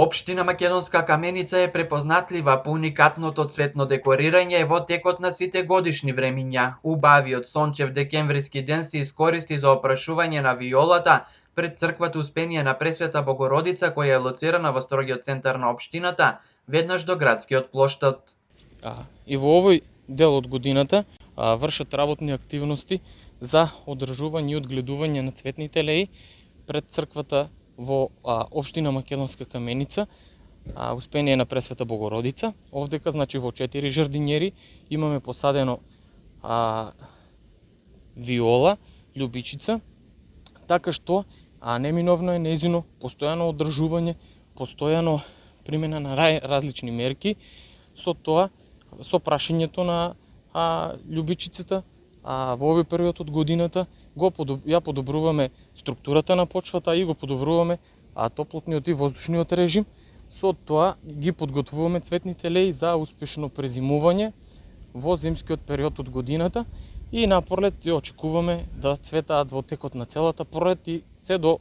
Општина Македонска Каменица е препознатлива по уникатното цветно декорирање во текот на сите годишни времиња. Убавиот сончев декемвриски ден се искористи за опрашување на виолата пред црквата Успение на Пресвета Богородица, која е лоцирана во строгиот центар на општината, веднаш до градскиот плоштад. И во овој дел од годината вршат работни активности за одржување и одгледување на цветните леи пред црквата во општина Македонска Каменица, Успение на Пресвета Богородица. Овдека, значи, во 4 жардинјери имаме посадено виола, љубичица, така што неминовно е нејзино постојано одржување, постојано примена на различни мерки, со тоа, со прашањето на љубичицата. Во овој период од годината ја подобруваме структурата на почвата и го подобруваме топлотниот и воздушниот режим. Со тоа ги подготвуваме цветните леи за успешно презимување во зимскиот период од годината и на пролет ја очекуваме да цветаат во текот на целата пролет и се до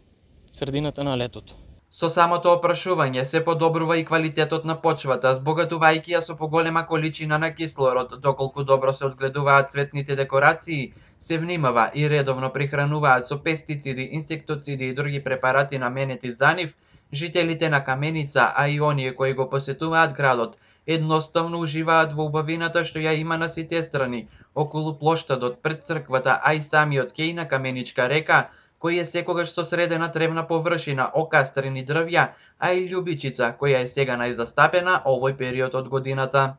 средината на летото. Со самото опрашување се подобрува и квалитетот на почвата, збогатувајќи ја со поголема количина на кислород. Доколку добро се одгледуваат цветните декорации, се внимава и редовно прихрануваат со пестициди, инсектоциди и други препарати наменети за нив, жителите на Каменица, а и оние кои го посетуваат градот, едноставно уживаат во убавината што ја има на сите страни, околу плоштадот пред црквата, а и самиот кеј на Каменичка река, кој е секогаш со средена тревна површина, окастрени дрвја, а и љубичица, која е сега најзастапена овој период од годината.